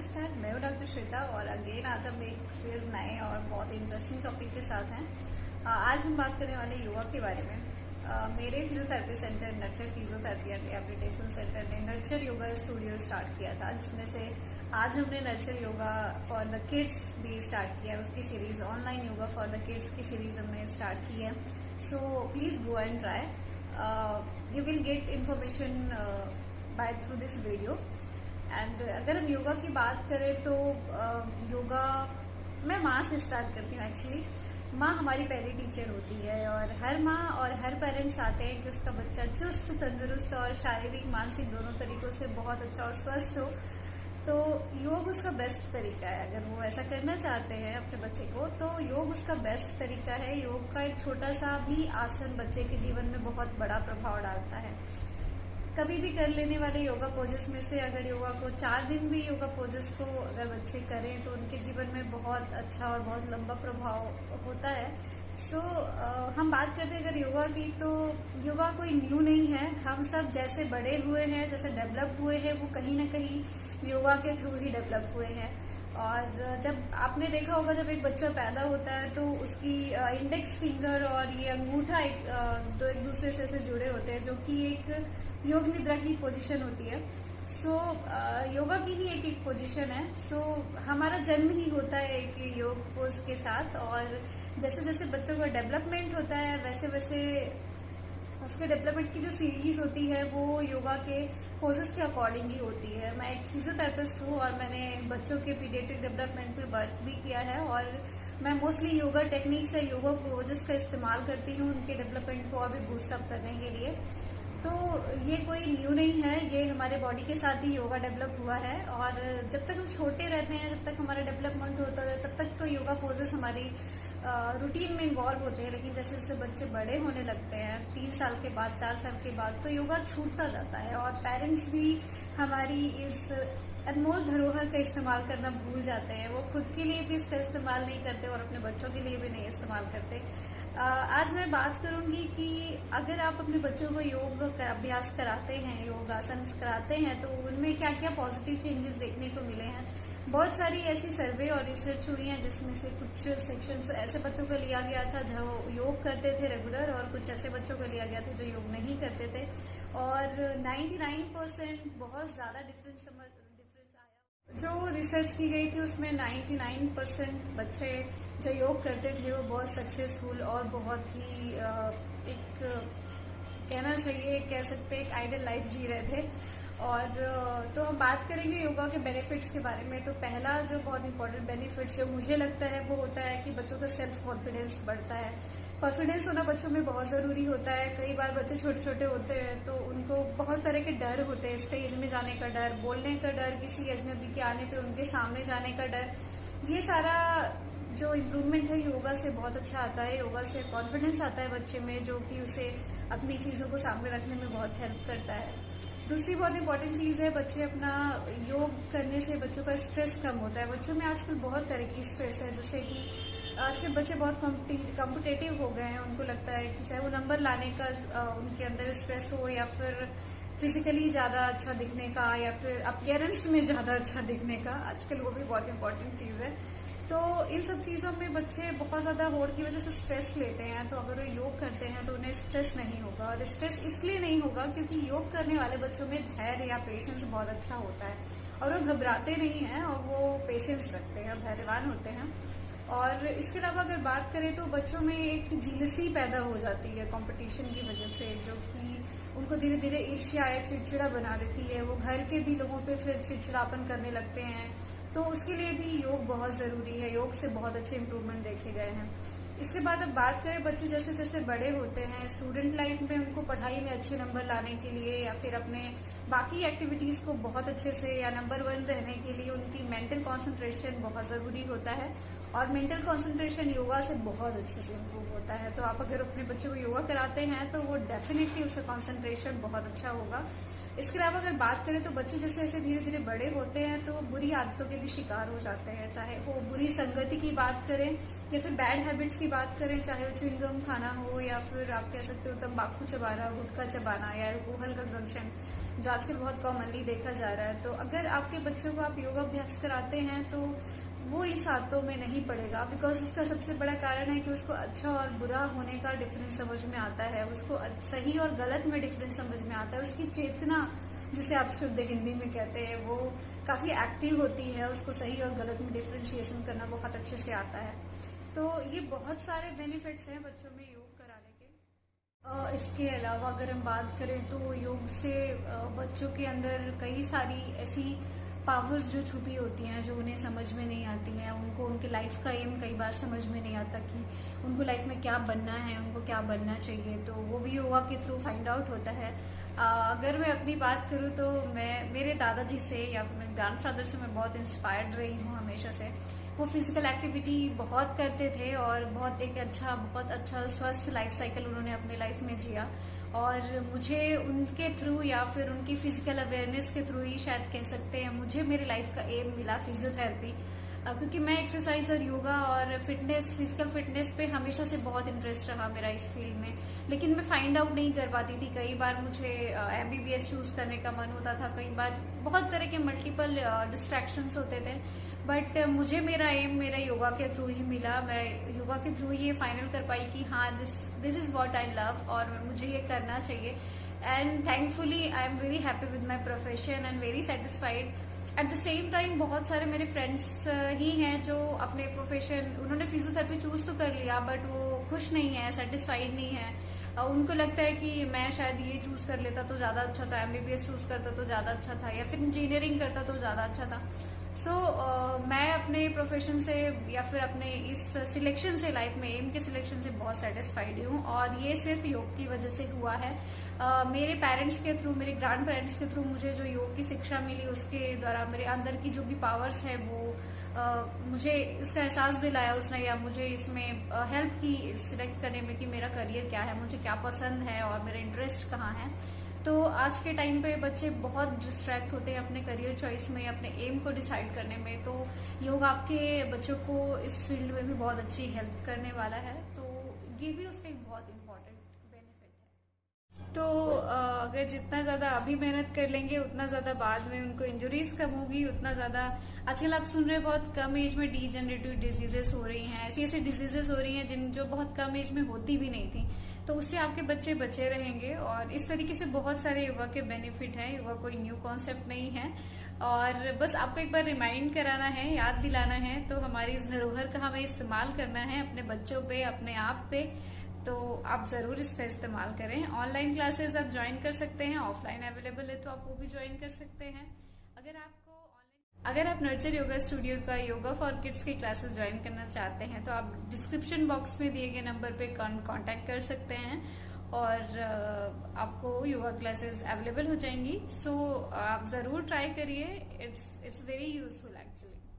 नमस्कार, मैं हूँ डॉक्टर श्वेता और अगेन आज हम एक फिर नए और बहुत इंटरेस्टिंग टॉपिक के साथ हैं। आज हम बात करने वाले योगा के बारे में। मेरे physiotherapy centre nurture physiotherapy and rehabilitation centre ने नर्चर योगा स्टूडियो स्टार्ट किया था, जिसमें से आज हमने nurture yoga for the kids भी स्टार्ट किया है। उसकी series online yoga for the kids की सीरीज हमने स्टार्ट की है। So please go and try, you will get information by through this video. And अगर हम योगा की बात करें तो योगा मैं माँ से स्टार्ट करती हूँ। एक्चुअली माँ हमारी पहली टीचर होती है और हर माँ और हर पेरेंट्स चाहते हैं कि उसका बच्चा चुस्त तंदुरुस्त और शारीरिक मानसिक दोनों तरीकों से बहुत अच्छा और स्वस्थ हो। तो योग उसका बेस्ट तरीका है। अगर वो ऐसा करना चाहते हैं अपने बच्चे को तो योग उसका बेस्ट तरीका है। योग का एक छोटा सा भी आसन बच्चे के जीवन में बहुत बड़ा प्रभाव डालता है। कभी भी कर लेने वाले योगा पोजेस में से अगर योगा को 4 दिन भी योगा पोजेस को अगर बच्चे करें तो उनके जीवन में बहुत अच्छा और बहुत लंबा प्रभाव होता है। सो हम बात करते हैं अगर योगा की, तो योगा कोई न्यू नहीं है। हम सब जैसे बड़े हुए हैं, जैसे डेवलप हुए हैं, वो कहीं ना कहीं योगा के थ्रू ही डेवलप हुए हैं। और जब आपने देखा होगा जब एक बच्चा पैदा होता है तो उसकी इंडेक्स फिंगर और ये अंगूठा एक दूसरे से जुड़े होते हैं, जो कि एक योग निद्रा की पोजीशन होती है। सो योगा की ही एक पोजीशन है। सो हमारा जन्म ही होता है एक योग पोज के साथ, और जैसे जैसे बच्चों का डेवलपमेंट होता है वैसे वैसे उसके डेवलपमेंट की जो सीरीज होती है वो योगा के पोजेस के अकॉर्डिंग ही होती है। मैं एक फिजियोथेरेपिस्ट हूँ और मैंने बच्चों के पीडियाट्रिक डेवलपमेंट में वर्क भी किया है, और मैं मोस्टली योगा टेक्निक्स या योगा पोजेस का इस्तेमाल करती हूँ उनके डेवलपमेंट को और भी बूस्टअप करने के लिए। तो ये कोई न्यू नहीं है, ये हमारे बॉडी के साथ ही योगा डेवलप हुआ है। और जब तक हम छोटे रहते हैं, जब तक हमारा डेवलपमेंट होता है, तब तक तो योगा पोजेस हमारी रूटीन में इन्वॉल्व होते हैं। लेकिन जैसे जैसे बच्चे बड़े होने लगते हैं, 3 साल के बाद, 4 साल के बाद, तो योगा छूटता जाता है और पेरेंट्स भी हमारी इस अनमोल धरोहर का इस्तेमाल करना भूल जाते हैं। वो खुद के लिए भी इसका इस्तेमाल नहीं करते और अपने बच्चों के लिए भी नहीं इस्तेमाल करते। आज मैं बात करूंगी कि अगर आप अपने बच्चों को योग अभ्यास कराते हैं, योगासन कराते हैं, तो उनमें क्या क्या पॉजिटिव चेंजेस देखने को मिले हैं। बहुत सारी ऐसी सर्वे और रिसर्च हुई है जिसमें से कुछ सेक्शंस ऐसे बच्चों को लिया गया था जो योग करते थे रेगुलर, और कुछ ऐसे बच्चों को लिया गया था जो योग नहीं करते थे, और 99% बहुत ज्यादा डिफरेंस आया। जो रिसर्च की गई थी उसमें 99% बच्चे जो योग करते थे वो बहुत सक्सेसफुल और बहुत ही एक कहना चाहिए, कह सकते हैं एक आइडियल लाइफ जी रहे थे। और तो हम बात करेंगे योगा के बेनिफिट्स के बारे में। तो पहला जो बहुत इंपॉर्टेंट बेनिफिट्स जो मुझे लगता है वो होता है कि बच्चों का सेल्फ कॉन्फिडेंस बढ़ता है। कॉन्फिडेंस होना बच्चों में बहुत जरूरी होता है। कई बार बच्चे छोटे छोटे होते हैं तो उनको बहुत तरह के डर होते हैं, स्टेज में जाने का डर, बोलने का डर, किसी अजनबी के आने पे उनके सामने जाने का डर। ये सारा जो इम्प्रूवमेंट है योगा से बहुत अच्छा आता है। योगा से कॉन्फिडेंस आता है बच्चे में, जो कि उसे अपनी चीजों को सामने रखने में बहुत हेल्प करता है। दूसरी बहुत इंपॉर्टेंट चीज है, बच्चे अपना योग करने से बच्चों का स्ट्रेस कम होता है। बच्चों में आजकल बहुत तरह की स्ट्रेस है, जैसे कि आजकल बच्चे बहुत कॉम्पिटेटिव हो गए हैं। उनको लगता है कि चाहे वो नंबर लाने का उनके अंदर स्ट्रेस हो, या फिर फिजिकली ज्यादा अच्छा दिखने का, या फिर अपीयरेंस में ज्यादा अच्छा दिखने का, आजकल वो भी बहुत इंपॉर्टेंट चीज है। तो इन सब चीजों में बच्चे बहुत ज्यादा होड़ की वजह से स्ट्रेस लेते हैं। तो अगर वो योग करते हैं तो उन्हें स्ट्रेस नहीं होगा, और स्ट्रेस इसलिए नहीं होगा क्योंकि योग करने वाले बच्चों में धैर्य या पेशेंस बहुत अच्छा होता है, और वो घबराते नहीं हैं और वो पेशेंस रखते हैं, धैर्यवान होते हैं। और इसके अलावा अगर बात करें तो बच्चों में एक जीलसी पैदा हो जाती है कंपटीशन की वजह से, जो कि उनको धीरे धीरे ईर्ष्या या चिड़चिड़ा बना देती है। वो घर के भी लोगों पे फिर चिड़चिड़ापन करने लगते हैं। तो उसके लिए भी योग बहुत जरूरी है। योग से बहुत अच्छे इंप्रूवमेंट देखे गए हैं। इसके बाद अब बात करें बच्चे जैसे जैसे बड़े होते हैं, स्टूडेंट लाइफ में उनको पढ़ाई में अच्छे नंबर लाने के लिए, या फिर अपने बाकी एक्टिविटीज को बहुत अच्छे से या नंबर 1 रहने के लिए उनकी मेंटल कंसंट्रेशन बहुत जरूरी होता है। और मेंटल कंसंट्रेशन योगा से बहुत अच्छे से इम्प्रूव होता है। तो आप अगर अपने बच्चों को योगा कराते हैं तो वो डेफिनेटली उससे कंसंट्रेशन बहुत अच्छा होगा। इसके अलावा अगर बात करें तो बच्चे जैसे जैसे धीरे धीरे बड़े होते हैं तो बुरी आदतों के भी शिकार हो जाते हैं, चाहे वो बुरी संगति की बात करें या फिर बैड हैबिट्स की बात करें, चाहे वो च्युइंगम खाना हो या फिर आप कह सकते हो तंबाकू चबाना, गुटखा चबाना या अल्कोहल कंजम्पशन, जो आजकल बहुत कॉमनली देखा जा रहा है। तो अगर आपके बच्चों को आप योगा अभ्यास कराते हैं तो वो इस आदतों में नहीं पड़ेगा, बिकॉज उसका सबसे बड़ा कारण है कि उसको अच्छा और बुरा होने का डिफरेंस समझ में आता है, उसको सही और गलत में डिफरेंस समझ में आता है, उसकी चेतना जिसे आप शुद्ध हिंदी में कहते हैं वो काफी एक्टिव होती है, उसको सही और गलत में डिफ्रेंशिएशन करना बहुत अच्छे से आता है। तो ये बहुत सारे बेनिफिट्स हैं बच्चों में योग कराने के। इसके अलावा अगर हम बात करें तो योग से बच्चों के अंदर कई सारी ऐसी पावर्स जो छुपी होती हैं, जो उन्हें समझ में नहीं आती हैं, उनको उनके लाइफ का एम कई बार समझ में नहीं आता कि उनको लाइफ में क्या बनना है, उनको क्या बनना चाहिए, तो वो भी योगा के थ्रू फाइंड आउट होता है। अगर मैं अपनी बात करूँ तो मैं मेरे दादाजी से या मेरे ग्रैंडफादर से मैं बहुत इंस्पायर्ड रही हूँ हमेशा से। वो फिजिकल एक्टिविटी बहुत करते थे और बहुत अच्छा स्वस्थ लाइफ साइकिल उन्होंने अपने लाइफ में जिया, और मुझे उनके थ्रू या फिर उनकी फिजिकल अवेयरनेस के थ्रू ही शायद कह सकते हैं मुझे मेरे लाइफ का एम मिला फिजियोथेरेपी, क्योंकि मैं एक्सरसाइज और योगा और फिजिकल फिटनेस पे हमेशा से बहुत इंटरेस्ट रहा मेरा इस फील्ड में, लेकिन मैं फाइंड आउट नहीं कर पाती थी। कई बार मुझे MBBS चूज करने का मन होता था, कई बार बहुत तरह के मल्टीपल डिस्ट्रैक्शंस होते थे, बट मुझे मेरा एम मेरा योगा के थ्रू ही मिला। मैं योगा के थ्रू ये फाइनल कर पाई कि हाँ this is what I love और मुझे ये करना चाहिए, and thankfully I am very happy with my profession and very satisfied. At the same time बहुत सारे मेरे फ्रेंड्स ही हैं जो अपने प्रोफेशन, उन्होंने फिजियोथेरेपी चूज तो कर लिया बट वो खुश नहीं है, सेटिस्फाइड नहीं है। उनको लगता है कि मैं शायद ये चूज कर लेता तो ज्यादा अच्छा था, MBBS चूज करता तो ज्यादा अच्छा था, या फिर इंजीनियरिंग करता तो ज्यादा अच्छा था। सो मैं अपने प्रोफेशन से या फिर अपने इस सिलेक्शन से, लाइफ में एम के सिलेक्शन से बहुत सेटिस्फाइड हूँ, और ये सिर्फ योग की वजह से हुआ है। मेरे पेरेंट्स के थ्रू, मेरे ग्रैंड पेरेंट्स के थ्रू मुझे जो योग की शिक्षा मिली, उसके द्वारा मेरे अंदर की जो भी पावर्स है वो मुझे इसका एहसास दिलाया उसने, या मुझे इसमें हेल्प की सिलेक्ट करने में कि मेरा करियर क्या है, मुझे क्या पसंद है और मेरा इंटरेस्ट कहाँ है। तो आज के टाइम पे बच्चे बहुत डिस्ट्रैक्ट होते हैं अपने करियर चॉइस में, अपने एम को डिसाइड करने में, तो योग आपके बच्चों को इस फील्ड में भी बहुत अच्छी हेल्प करने वाला है, तो ये भी उसका एक बहुत इम्पोर्टेंट बेनिफिट है। तो अगर जितना ज्यादा अभी मेहनत कर लेंगे उतना ज्यादा बाद में उनको इंजुरीज कम होगी, उतना ज्यादा आजकल आप सुन रहे हैं बहुत कम एज में डीजेनरेटिव डिजीजेस हो रही हैं, ऐसी ऐसी डिजीजेस हो रही हैं जिन जो बहुत कम एज में होती भी नहीं थी, तो उससे आपके बच्चे बचे रहेंगे। और इस तरीके से बहुत सारे योगा के बेनिफिट हैं, योगा कोई न्यू कॉन्सेप्ट नहीं है, और बस आपको एक बार रिमाइंड कराना है, याद दिलाना है, तो हमारी इस धरोहर का हमें इस्तेमाल करना है अपने बच्चों पे, अपने आप पे, तो आप जरूर इसका इस्तेमाल करें। ऑनलाइन क्लासेस आप ज्वाइन कर सकते हैं, ऑफलाइन अवेलेबल है तो आप वो भी ज्वाइन कर सकते हैं। अगर आप नर्चर योगा स्टूडियो का योगा फॉर किड्स की क्लासेस ज्वाइन करना चाहते हैं तो आप डिस्क्रिप्शन बॉक्स में दिए गए नंबर पे कांटेक्ट कर सकते हैं और आपको योगा क्लासेस अवेलेबल हो जाएंगी। सो आप जरूर ट्राई करिए, इट्स वेरी यूजफुल एक्चुअली।